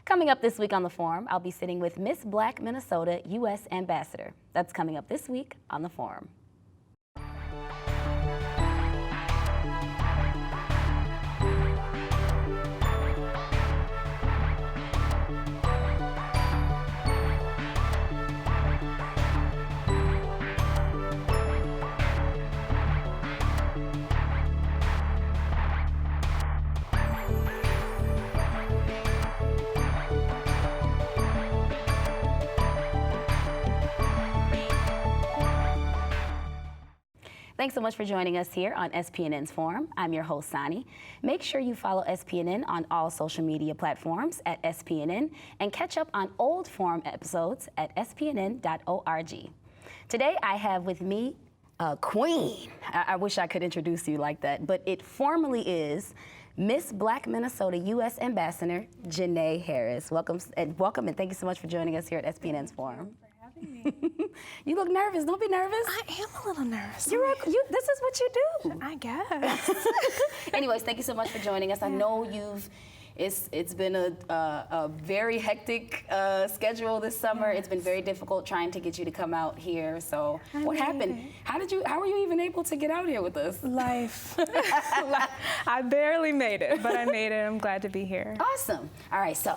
Coming up this week on The Forum, I'll be sitting with Miss Black Minnesota U.S. Ambassador. That's coming up this week on The Forum. Thanks so much for joining us here on SPNN's Forum. I'm your host, Sanni. Make sure you follow SPNN on all social media platforms at SPNN and catch up on old Forum episodes at spnn.org. Today, I have with me a queen. I wish I could introduce you like that, but it formally is Miss Black Minnesota U.S. Ambassador, Jenae Harris. Welcome, and thank you so much for joining us here at SPNN's Forum. You look nervous. Don't be nervous. I am a little nervous. This is what you do. I guess. Anyways, thank you so much for joining us. I know it's been a very hectic schedule this summer. It's been very difficult trying to get you to come out here. So what happened? How were you even able to get out here with us? Life. I barely made it, but I made it. I'm glad to be here. Awesome. All right, so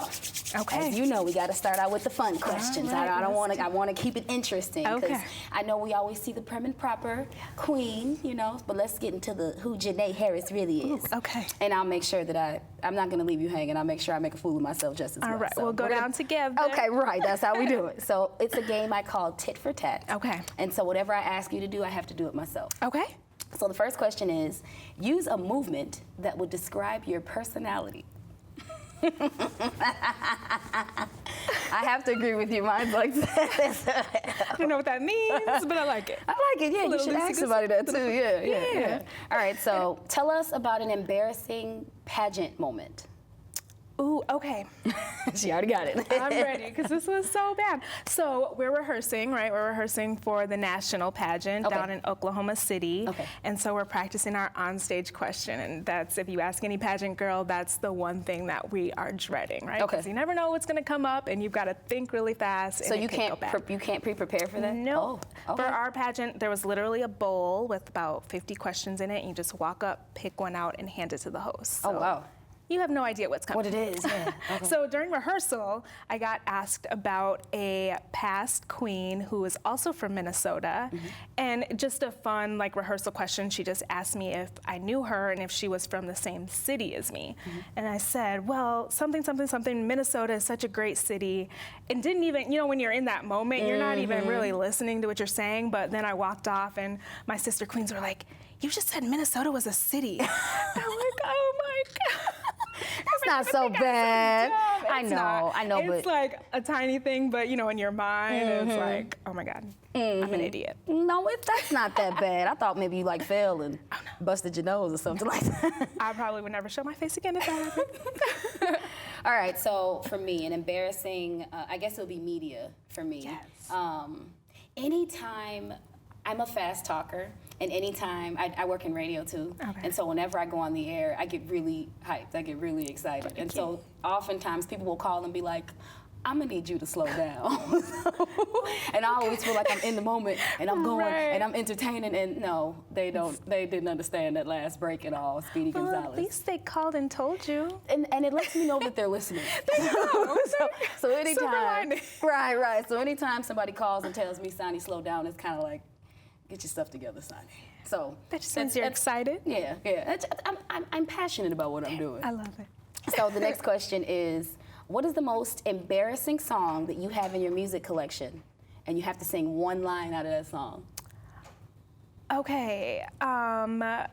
as you know, we got to start out with the fun questions. Right, I want to keep it interesting because I know we always see the prim and proper queen, but let's get into who Jenae Harris really is. Ooh, okay. And I'll make sure that I'm not going to leave you hanging. I'll make sure I make a fool of myself just as well. All right, so we'll go down together. Okay, right. That's how we do it. So it's a game I call tit for tat. Okay. And so whatever I ask you to do, I have to do it myself. Okay. So the first question is, use a movement that would describe your personality. I have to agree with you. Mine's like that. I don't know what that means, but I like it. I like it. Yeah, you should ask somebody that too. Yeah. All right. So tell us about an embarrassing pageant moment. Ooh, okay. She already got it. I'm ready, because this was so bad. So we're rehearsing, right? We're rehearsing for the national pageant down in Oklahoma City. Okay. And so we're practicing our onstage question. And that's, if you ask any pageant girl, that's the one thing that we are dreading, right? Okay. Because you never know what's going to come up, and you've got to think really fast. So you can't pre-prepare for that? No. Oh, okay. For our pageant, there was literally a bowl with about 50 questions in it. And you just walk up, pick one out, and hand it to the host. So, oh, wow. You have no idea what's coming. What it is, yeah. Okay. So during rehearsal, I got asked about a past queen who is also from Minnesota, and just a fun rehearsal question. She just asked me if I knew her and if she was from the same city as me. And I said, well, something, Minnesota is such a great city. And didn't even, when you're in that moment, you're not even really listening to what you're saying. But then I walked off, and my sister queens were like, you just said Minnesota was a city. I'm like, oh my God. That's not so bad. I know, but it's like a tiny thing, but in your mind, it's like, oh my God, I'm an idiot. No, that's not that bad. I thought maybe you fell and busted your nose or something like that. I probably would never show my face again if that happened. All right, so for me, an embarrassing, I guess it would be media for me. Yes. Anytime, I'm a fast talker, and anytime, I work in radio too, and so whenever I go on the air, I get really hyped, I get really excited. And so oftentimes people will call and be like, I'm gonna need you to slow down. And I always feel like I'm in the moment, and I'm going, and I'm entertaining, and no, they didn't understand that last break at all, Speedy Gonzalez. At least they called and told you. And it lets me know that they're listening. They know. So anytime, right. So anytime somebody calls and tells me, Sanni, slow down, it's kind of like, get your stuff together, Sanni. So that just means you're excited. Yeah. I'm passionate about what I'm doing. I love it. So the next question is, what is the most embarrassing song that you have in your music collection, and you have to sing one line out of that song? Okay. Do I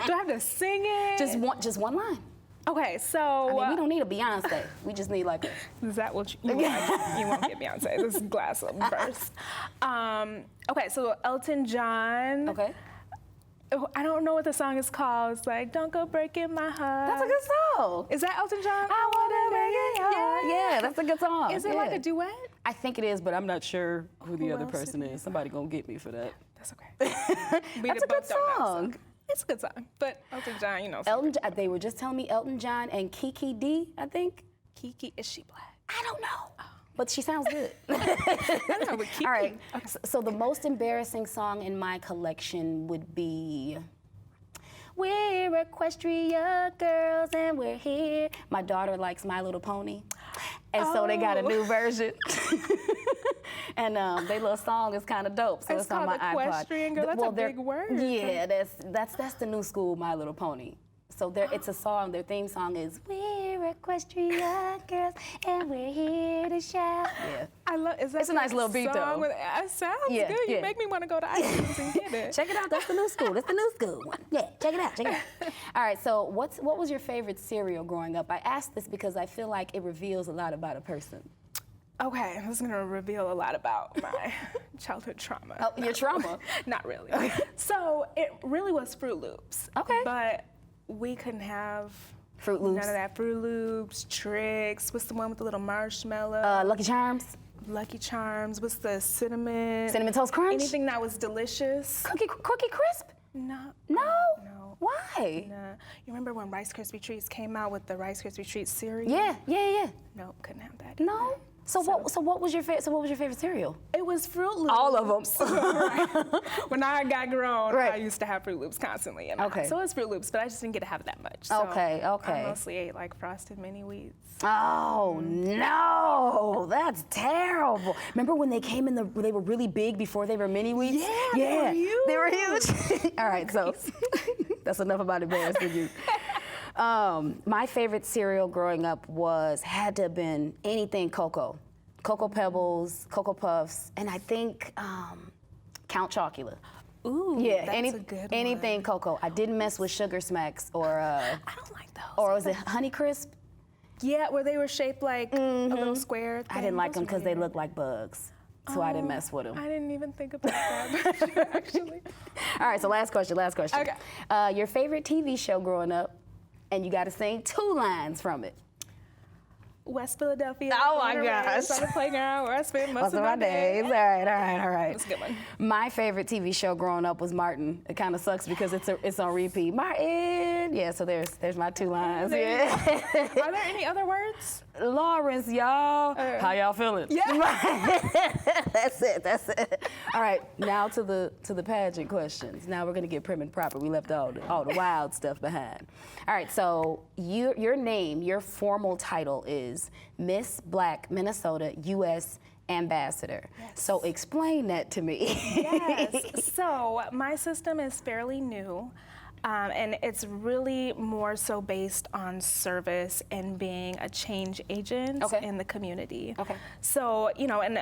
have to sing it? Just one line. Okay, so we don't need a Beyonce. We just need Is that what you want? You won't get Beyonce. This is glass up first. Okay, so Elton John. Okay. I don't know what the song is called. It's like, don't go breaking my heart. That's a good song. Is that Elton John? I wanna break your heart. Yeah, that's a good song. Is it like a duet? I think it is, but I'm not sure who the other person is. Somebody gonna get me for that. That's okay. That's a good song. It's a good song, but Elton John, you know. They were just telling me Elton John and Kiki D, I think. Kiki, is she black? I don't know, but she sounds good. I know, but Kiki. All right, Okay. so the most embarrassing song in my collection would be We're Equestria Girls and We're Here. My daughter likes My Little Pony, and so they got a new version. And their little song is kind of dope, so it's on my iPod. Equestrian Girl, that's a big word. Yeah, that's the new school My Little Pony. So it's a song, their theme song is We're Equestria Girls and We're Here to shout. Yeah. I love, is that It's a nice little beat, though. It sounds Yeah, good. You yeah. make me want to go to iTunes and get it. Check it out, that's the new school. That's the new school one. Yeah, check it out, check it out. All right, so what was your favorite cereal growing up? I asked this because I feel like it reveals a lot about a person. Okay, this is going to reveal a lot about my childhood trauma. Oh, your trauma? Not really. So it really was Fruit Loops. Okay. But we couldn't have Fruit Loops. none of that. Fruit Loops, Tricks. What's the one with the little marshmallow? Lucky Charms? Lucky Charms. What's the cinnamon? Cinnamon Toast Crunch? Anything that was delicious. Cookie Crisp? No. No? No. Why? Nah. You remember when Rice Krispie Treats came out with the Rice Krispie Treats cereal? Yeah. Nope, couldn't have that. No? So what was your favorite cereal? It was Fruit Loops. All of them. Right. When I got grown, Right. I used to have Fruit Loops constantly in my house. So it was Fruit Loops, but I just didn't get to have that much. So Okay. I mostly ate like Frosted Mini Wheats. Oh no, that's terrible. Remember when they came they were really big before they were mini wheats? Yeah, they were huge. All right, so that's enough about embarrassing you. My favorite cereal growing up had to have been anything Cocoa. Cocoa Pebbles, Cocoa Puffs, and I think Count Chocula. Ooh, Yeah, that's a good anything one. Cocoa. I didn't mess with Sugar Smacks or I don't like those. or was it Honey Crisp? Yeah, where they were shaped like a little square thing. I didn't like Those them were because they weird. looked like bugs, so I didn't mess with them. I didn't even think about that, actually. All right, so last question. Okay. Your favorite TV show growing up, and you got to sing 2 lines from it. West Philadelphia. Oh, my born and raised gosh. On the playground where I spent most Most of of my my days. All right. That's a good one. My favorite TV show growing up was Martin. It kind of sucks because it's on repeat. Martin. Yeah, so there's my 2 lines. Yeah. Are there any other words? Lawrence, y'all. How y'all feeling? Yeah. That's it. All right, now to the pageant questions. Now we're gonna get prim and proper. We left all the wild stuff behind. All right, so your name, your formal title is Miss Black Minnesota U.S. Ambassador. Yes. So explain that to me. Yes. So my system is fairly new. And it's really more so based on service and being a change agent in the community. Okay. So, and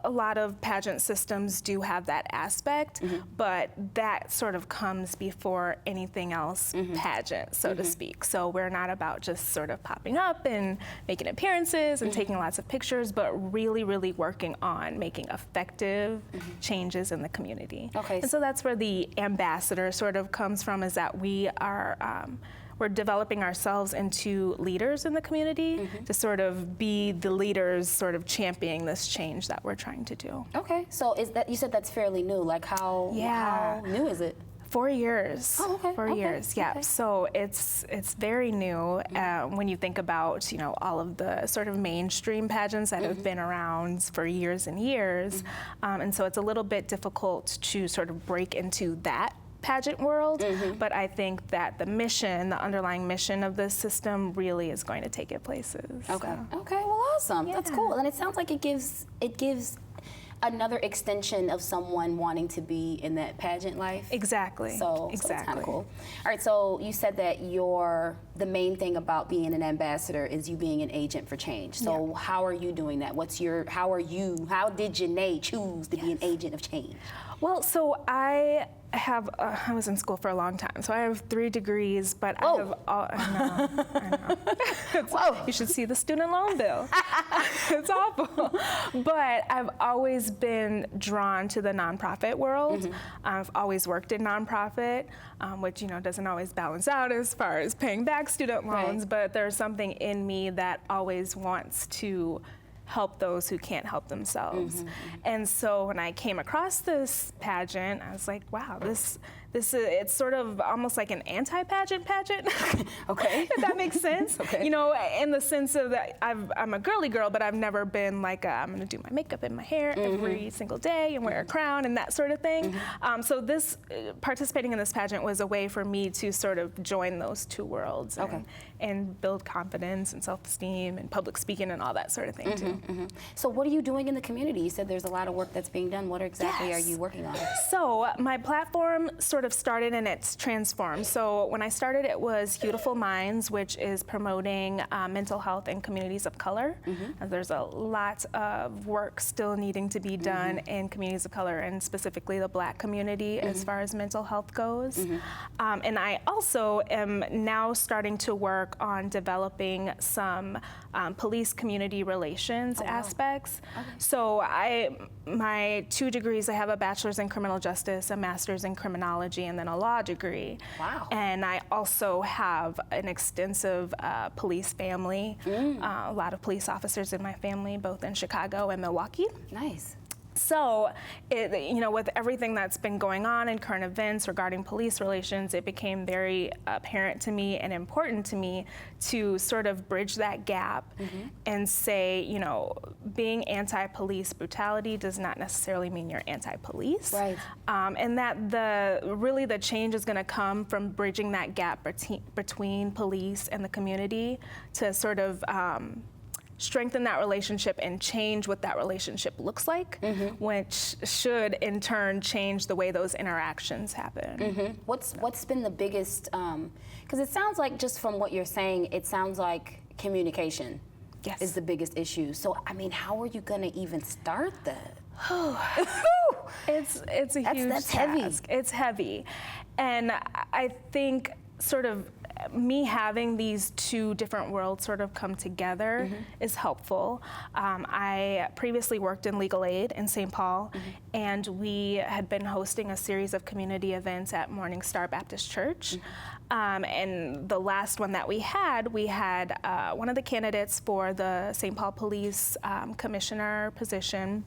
a lot of pageant systems do have that aspect, but that sort of comes before anything else pageant, so to speak. So we're not about just sort of popping up and making appearances and taking lots of pictures, but really, really working on making effective changes in the community. Okay. And so that's where the ambassador sort of comes from, is that we are we're developing ourselves into leaders in the community to sort of be the leaders sort of championing this change that we're trying to do. Okay, so you said that's fairly new. Like how new is it? 4 years. Oh, okay. 4 years, yeah. Okay. So it's very new when you think about all of the sort of mainstream pageants that have been around for years and years, and so it's a little bit difficult to sort of break into that pageant world, but I think that the underlying mission of this system really is going to take it places. Okay. Okay. Well, awesome. That's cool. And it sounds like it gives another extension of someone wanting to be in that pageant life. Exactly. So that's kind of cool. All right. So you said that the main thing about being an ambassador is you being an agent for change. So how are you doing that? How did Jenae choose to be an agent of change? Well, so I was in school for a long time, so I have 3 degrees, but I know. Whoa. You should see the student loan bill. It's awful. But I've always been drawn to the nonprofit world. I've always worked in nonprofit, which doesn't always balance out as far as paying back student loans, but there's something in me that always wants to help those who can't help themselves. And so when I came across this pageant, I was like, wow, this it's sort of almost like an anti-pageant. Okay. If that makes sense. Okay. You know, in the sense of that I'm a girly girl, but I've never been like I'm going to do my makeup and my hair every single day and wear a crown and that sort of thing. So this participating in this pageant was a way for me to sort of join those two worlds and build confidence and self-esteem and public speaking and all that sort of thing too. So what are you doing in the community? You said there's a lot of work that's being done. What exactly are you working on? So my platform sort of started and it's transformed. So when I started, it was Beautiful Minds, which is promoting mental health in communities of color. There's a lot of work still needing to be done in communities of color, and specifically the Black community as far as mental health goes. And I also am now starting to work on developing some police community relations aspects. So my 2 degrees, I have a bachelor's in criminal justice, a master's in criminology, and then a law degree. Wow. And I also have an extensive police family, a lot of police officers in my family, both in Chicago and Milwaukee. Nice. So, you know, with everything that's been going on in current events regarding police relations, it became very apparent to me and important to me to sort of bridge that gap and say, you know, being anti-police brutality does not necessarily mean you're anti-police. Right. And that the change is going to come from bridging that gap between police and the community to sort of strengthen that relationship and change what that relationship looks like, which should in turn change the way those interactions happen. What's been the biggest, because it sounds like, just from what you're saying, it sounds like communication is the biggest issue. So, I mean, how are you gonna even start that? It's a huge that's task. heavy. It's heavy. And I think sort of me having these 2 different worlds sort of come together is helpful. I previously worked in legal aid in St. Paul, and we had been hosting a series of community events at Morning Star Baptist Church. And the last one that we had one of the candidates for the St. Paul Police Commissioner position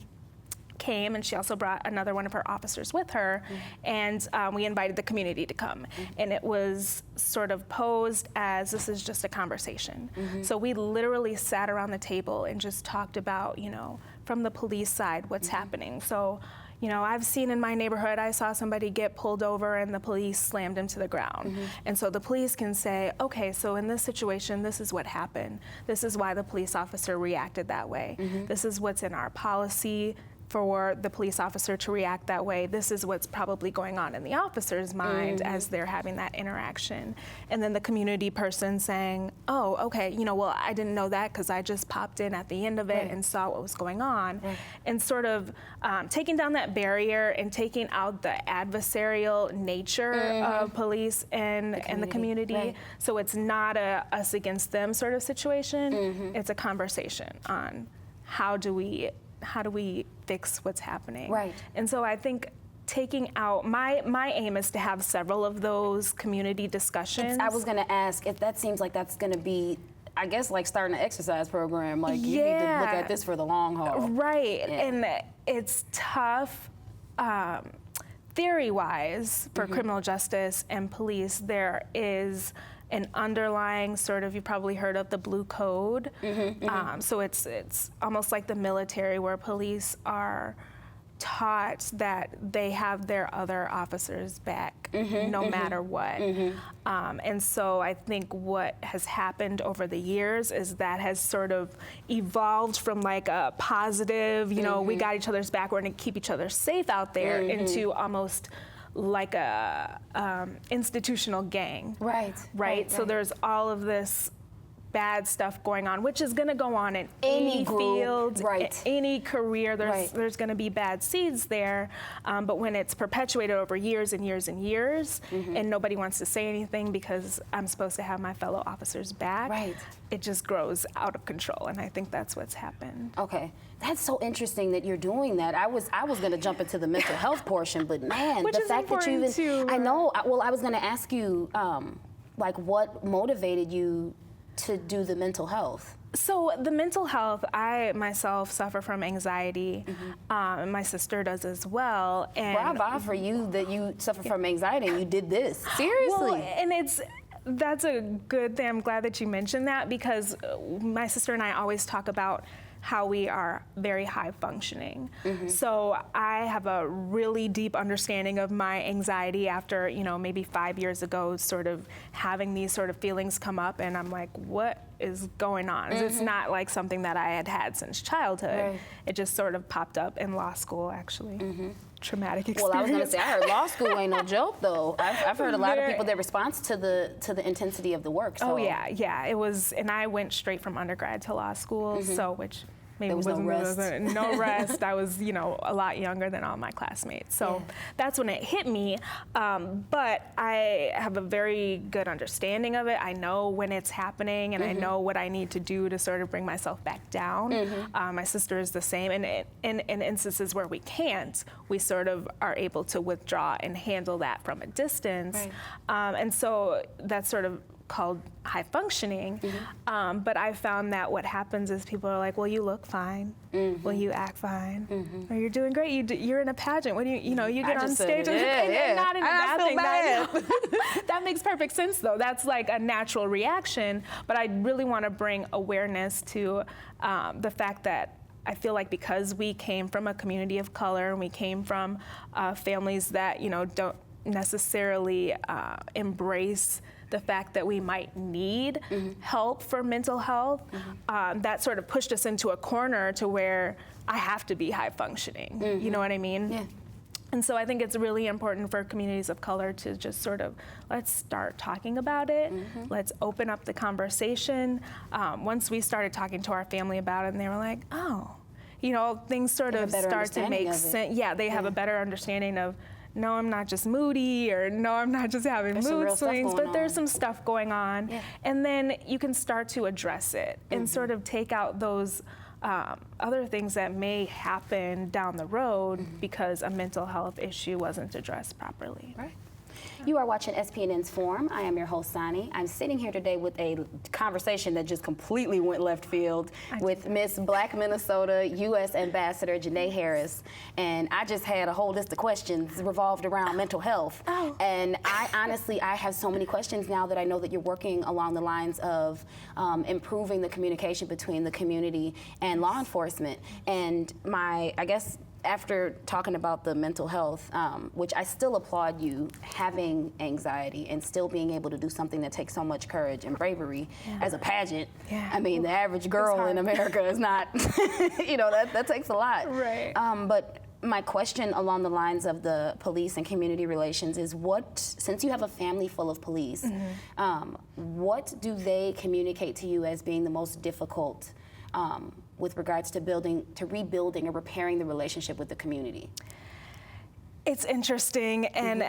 came, and she also brought another one of her officers with her, and we invited the community to come. And it was sort of posed as, this is just a conversation. So we literally sat around the table and just talked about, you know, from the police side, what's happening. So, you know, I've seen in my neighborhood, I saw somebody get pulled over and the police slammed him to the ground. And so the police can say, okay, so in this situation, this is what happened. This is why the police officer reacted that way. This is what's in our policy for the police officer to react that way. This is what's probably going on in the officer's mind as they're having that interaction. And then the community person saying, oh, okay, you know, well, I didn't know that because I just popped in at the end of it and saw what was going on. And sort of taking down that barrier and taking out the adversarial nature of police and the community. So it's not a us against them sort of situation. It's a conversation on how do we fix what's happening. And so I think taking out, my aim is to have several of those community discussions. I was gonna ask, if that seems like that's gonna be, I guess, like starting an exercise program, like you need to look at this for the long haul. And it's tough. Theory-wise, for criminal justice and police, there is an underlying sort of, you've probably heard of the Blue Code. So it's almost like the military, where police are taught that they have their other officers back no matter what. And so I think what has happened over the years is that has sort of evolved from like a positive, you know, we got each other's back, we're gonna keep each other safe out there, into almost like a institutional gang. So there's all of this bad stuff going on, which is going to go on in any field, any career. There's going to be bad seeds there, but when it's perpetuated over years and years and years, and nobody wants to say anything because I'm supposed to have my fellow officers back, it just grows out of control, and I think that's what's happened. Okay, that's so interesting that you're doing that. I was going to jump into the mental health portion, but man, which the is fact that you even, too. I know. Well, I was going to ask you, like, what motivated you to do the mental health? So the mental health, I myself suffer from anxiety, and my sister does as well. And Bravo for you that you suffer from anxiety and you did this. Seriously. Well, and that's a good thing. I'm glad that you mentioned that, because my sister and I always talk about how we are very high functioning. So I have a really deep understanding of my anxiety after, maybe 5 years ago, sort of having these sort of feelings come up, and I'm like, what is going on? It's not like something that I had since childhood. Right. It just sort of popped up in law school, actually. Traumatic experience. Well, I was gonna say, I heard law school ain't no joke though. I've heard a lot of people, their response to the intensity of the work. So. Oh yeah, it was, and I went straight from undergrad to law school, so which maybe There was no rest. no rest. I was, a lot younger than all my classmates. So that's when it hit me. But I have a very good understanding of it. I know when it's happening, and I know what I need to do to sort of bring myself back down. My sister is the same. And in instances where we can't, we sort of are able to withdraw and handle that from a distance. Right. And so that's sort of called high functioning, but I found that what happens is people are like, well, you look fine, well, you act fine, or you're doing great, you're in a pageant, when you get on stage, and not in a bad thing. That makes perfect sense though. That's like a natural reaction, but I really want to bring awareness to the fact that I feel like because we came from a community of color, and we came from families that don't necessarily embrace the fact that we might need help for mental health, that sort of pushed us into a corner to where I have to be high functioning. You know what I mean? Yeah. And so I think it's really important for communities of color to just sort of, let's start talking about it. Let's open up the conversation. Once we started talking to our family about it, and they were like, oh, things sort of start to make sense. Yeah, they have a better understanding of, no, I'm not just moody, or no, I'm not just having mood swings, but there's some stuff going on. And then you can start to address it and sort of take out those other things that may happen down the road because a mental health issue wasn't addressed properly. Right. You are watching SPNN's Forum. I am your host, Sanni. I'm sitting here today with a conversation that just completely went left field with Miss Black Minnesota U.S. Ambassador Jenae Harris. And I just had a whole list of questions revolved around mental health. Oh. And I have so many questions now that I know that you're working along the lines of improving the communication between the community and law enforcement. And after talking about the mental health, which I still applaud you having anxiety and still being able to do something that takes so much courage and bravery as a pageant. I mean, the average girl in America is not, that takes a lot. Right. But my question along the lines of the police and community relations is since you have a family full of police, what do they communicate to you as being the most difficult with regards to rebuilding or repairing the relationship with the community? It's interesting, and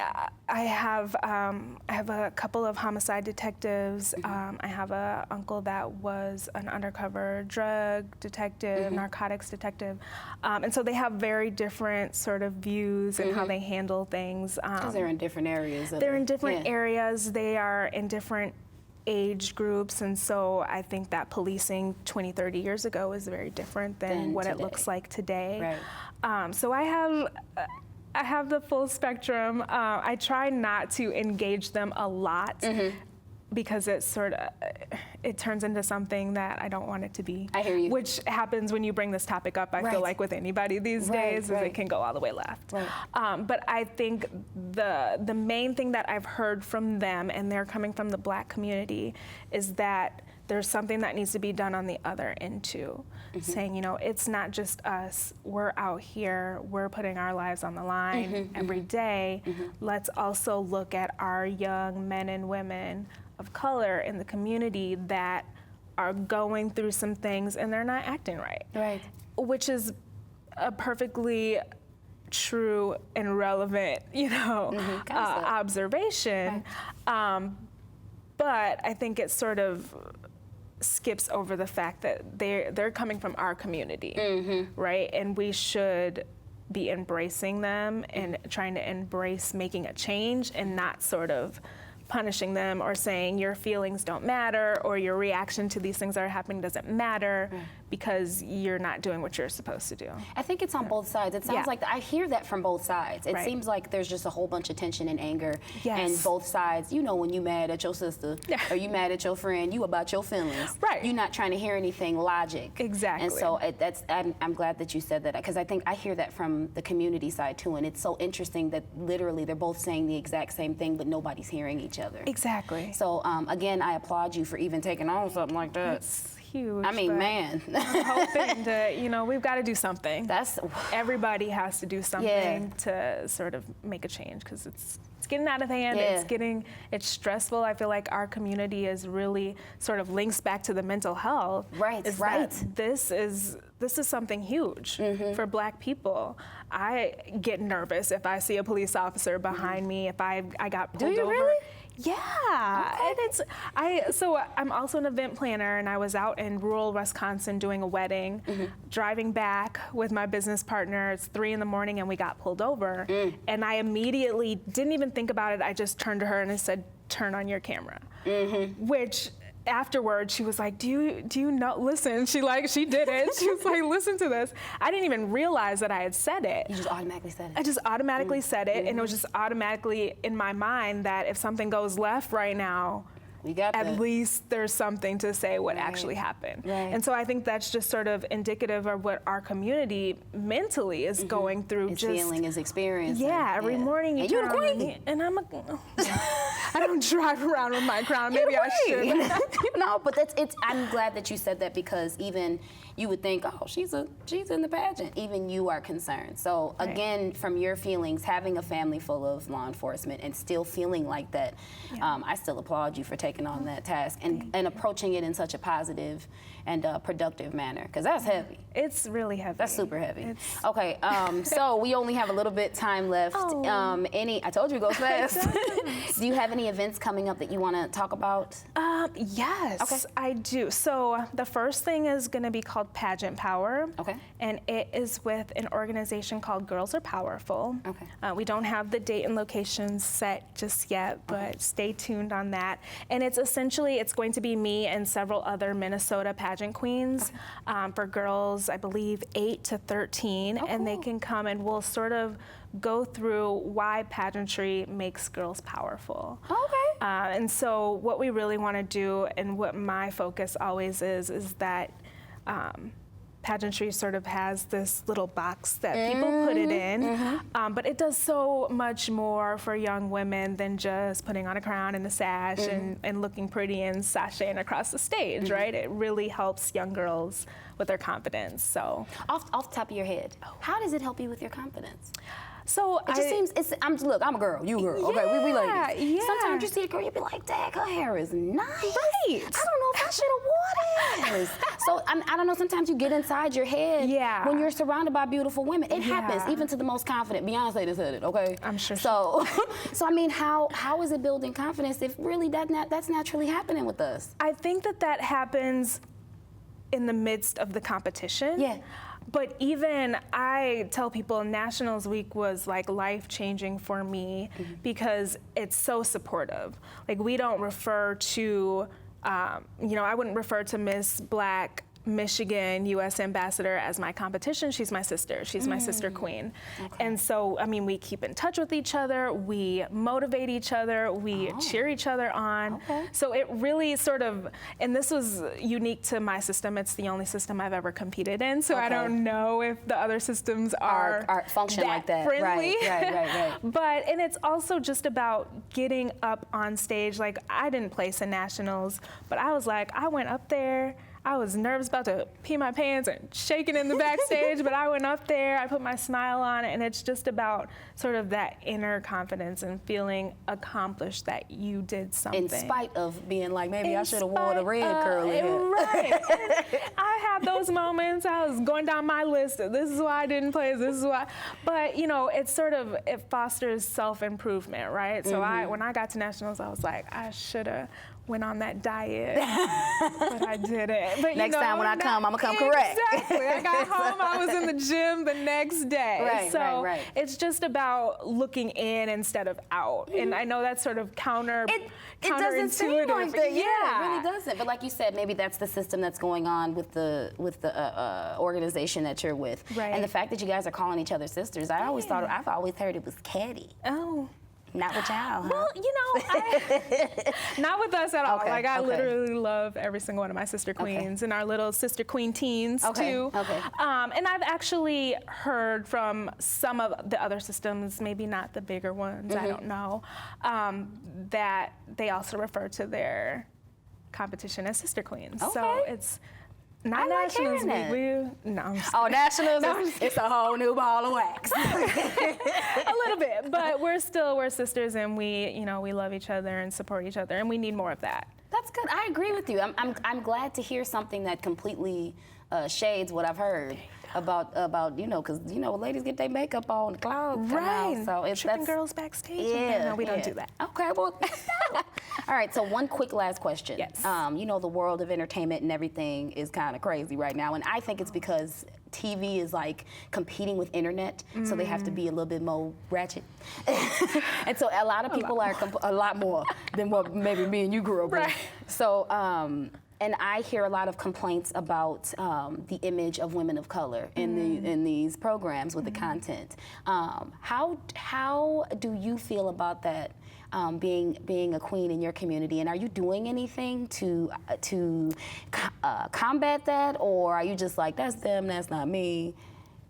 I have a couple of homicide detectives. I have an uncle that was an undercover drug detective, narcotics detective, and so they have very different sort of views and how they handle things. Because they're in different areas. They're in different areas. They are in different age groups, and so I think that policing 20, 30 years ago is very different than what it looks like today. Right. So I have the full spectrum. I try not to engage them a lot because it turns into something that I don't want it to be. I hear you. Which happens when you bring this topic up, I feel like with anybody these days, is it can go all the way left. But I think the main thing that I've heard from them, and they're coming from the Black community, is that there's something that needs to be done on the other end too. Saying, it's not just us, we're out here, we're putting our lives on the line every day. Let's also look at our young men and women of color in the community that are going through some things and they're not acting right. Right. Which is a perfectly true and relevant, observation. But I think it sort of skips over the fact that they're coming from our community, right? And we should be embracing them and trying to embrace making a change and not sort of punishing them or saying your feelings don't matter or your reaction to these things that are happening doesn't matter because you're not doing what you're supposed to do. I think it's on both sides. It sounds like I hear that from both sides. It Right. seems like there's just a whole bunch of tension and anger, Yes. and both sides. You know, when you mad at your sister or you mad at your friend, you about your feelings. Right. You're not trying to hear anything logic. Exactly. And so I'm glad that you said that, because I think I hear that from the community side too, and it's so interesting that literally they're both saying the exact same thing, but nobody's hearing each other. Exactly. So again, I applaud you for even taking on something like that. It's huge. I mean, but man. I'm hoping to, we've got to do something. That's Everybody has to do something to sort of make a change, because it's getting out of hand. It's stressful. I feel like our community is really sort of links back to the mental health. Right, is right. that this is something huge for Black people. I get nervous if I see a police officer behind me, if I got pulled over. Do you really? Yeah, Okay. and so I'm also an event planner, and I was out in rural Wisconsin doing a wedding, driving back with my business partner. It's 3 a.m, and we got pulled over, and I immediately didn't even think about it. I just turned to her and I said, "Turn on your camera," which. Afterwards, she was like, do you know, listen, she did it. She was like, listen to this. I didn't even realize that I had said it. You just automatically said it. I just automatically said it, and it was just automatically in my mind that if something goes left right now, We got that. at least there's something to say what actually happened. Right. And so I think that's just sort of indicative of what our community mentally is going through. It's feeling, is experiencing. Yeah, every morning you And you're turn the on queen. me, and I'm I don't drive around with my crown. Maybe I should. No, but I'm glad that you said that, because even you would think, oh, she's in the pageant. Even you are concerned. So again, from your feelings, having a family full of law enforcement and still feeling like that, I still applaud you for taking on that task and approaching it in such a positive and productive manner, because that's heavy. It's really heavy. That's super heavy. Okay, so we only have a little bit time left. I told you it goes fast. Do you have any events coming up that you want to talk about? Yes, Okay. I do. So the first thing is going to be called Pageant Power. Okay. And it is with an organization called Girls Are Powerful. Okay. We don't have the date and location set just yet, but stay tuned on that. And it's going to be me and several other Minnesota pageant queens for girls, I believe 8 to 13, and they can come and we'll sort of go through why pageantry makes girls powerful. Okay. And so what we really want to do, and what my focus always is that pageantry sort of has this little box that people put it in, but it does so much more for young women than just putting on a crown and a sash and looking pretty and sashaying across the stage, right? It really helps young girls with their confidence. So Off the top of your head, how does it help you with your confidence? So It just seems, look, I'm a girl, you a girl, okay, we ladies. Yeah. Sometimes you see a girl, you be like, dang, her hair is nice. Right. I don't know if I should have wore this. So I don't know, sometimes you get inside your head when you're surrounded by beautiful women. It happens, even to the most confident. Beyonce just said it, okay? I'm sure. So I mean, how is it building confidence if really that's naturally happening with us? I think that happens in the midst of the competition. Yeah. But even I tell people Nationals Week was like life-changing for me because it's so supportive. Like, we don't refer to, I wouldn't refer to Miss Black Michigan U.S. Ambassador as my competition. She's my sister. She's my sister queen. Okay. And so, I mean, we keep in touch with each other. We motivate each other. We cheer each other on. Okay. So it really sort of, and this was unique to my system. It's the only system I've ever competed in. So I don't know if the other systems are function like that. Friendly. Right. And it's also just about getting up on stage. Like, I didn't place in nationals, but I was like, I went up there. I was nervous, about to pee my pants and shaking in the backstage, but I went up there, I put my smile on, and it's just about sort of that inner confidence and feeling accomplished that you did something. In spite of being like, maybe I should have worn a red curly hair. Right. I had those moments. I was going down my list. This is why I didn't play. This is why. But, it's sort of, it fosters self-improvement, right? So when I got to nationals, I was like, I should have went on that diet, but I didn't. But, Next time when I come, I'm gonna come correct. Exactly. I got home, I was in the gym the next day. Right, right. It's just about looking in instead of out. And I know that's sort of counterintuitive. It doesn't seem like that. Yeah, it really doesn't. But like you said, maybe that's the system that's going on with the organization that you're with. Right. And the fact that you guys are calling each other sisters, I've always heard it was catty. Oh. Not with y'all, huh? Well, not with us at all. Okay, Like, I okay. literally love every single one of my sister queens and our little sister queen teens, too. Okay. And I've actually heard from some of the other systems, maybe not the bigger ones, I don't know, that they also refer to their competition as sister queens. Okay. So it's not I like Nationals hearing Week. No, I'm just Nationals, it's a whole new ball of wax. a little bit, but we're sisters, and we love each other and support each other, and we need more of that. That's good. I agree with you. I'm glad to hear something that completely shades what I've heard about because ladies get their makeup on, the clouds come out, so it's tripping girls backstage. Yeah, no, we don't do that. Okay, well, all right. So one quick last question. Yes. The world of entertainment and everything is kind of crazy right now, and I think it's because TV is like competing with internet, so they have to be a little bit more ratchet. And so a lot of people are a lot more than what maybe me and you grew up with. Right. So, and I hear a lot of complaints about the image of women of color in these programs with the content. How do you feel about that? Being a queen in your community, and are you doing anything to combat that, or are you just like, that's them, that's not me?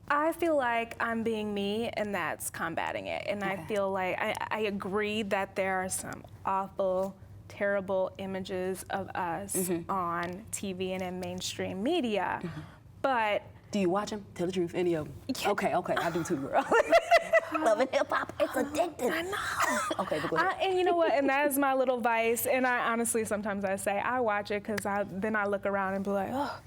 I feel like I'm being me, and that's combating it. And I feel like I agree that there are some awful, terrible images of us on TV and in mainstream media, but Do you watch them? Tell the truth, any of them? Yeah. Okay, I do too, girl. Loving hip hop, it's addictive. I know. Okay, but go ahead. And you know what? And that is my little vice. And I honestly, sometimes I say I watch it because then I look around and be like, oh,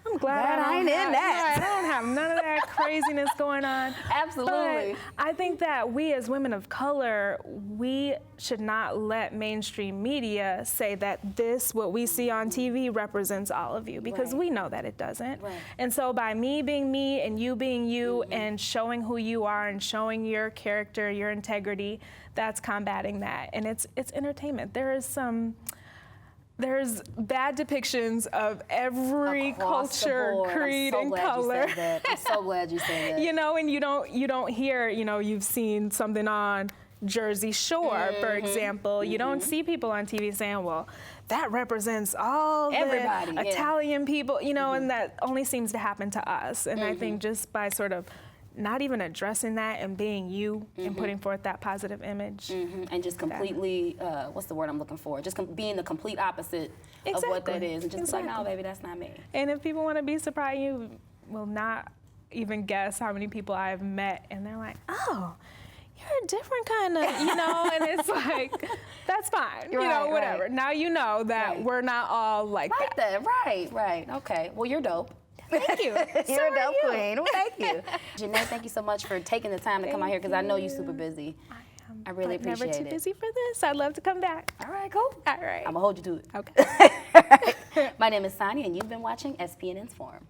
I'm glad I ain't in that. I don't have none of that craziness going on. Absolutely. But I think that we as women of color, we should not let mainstream media say that what we see on TV represents all of you, because we know that it doesn't. Right. And so by me being me and you being you and showing who you are and showing your character, your integrity, that's combating that. And it's entertainment. There's bad depictions of every Across the culture, board. creed, I'm so and glad color. You said that. I'm so glad you said that. And you don't hear, you've seen something on Jersey Shore, for example. You don't see people on TV saying, well, that represents all Everybody, the Italian people, and that only seems to happen to us. And I think just by sort of not even addressing that and being you and putting forth that positive image. And just completely, what's the word I'm looking for? Just being the complete opposite of what that is. And just like, no, baby, that's not me. And if people want to be surprised, you will not even guess how many people I've met, and they're like, oh, you're a different kind of, and it's like, that's fine, whatever. Right. Now you know that we're not all like that. Right. Okay. Well, you're dope. Thank you. You're a dope queen. Well, thank you. Jenae, thank you so much for taking the time to come out here, because I know you're super busy. I really appreciate it. Never too busy for this. I'd love to come back. All right, cool. All right. I'm going to hold you to it. Okay. My name is Sanni, and you've been watching SPNN's Forum.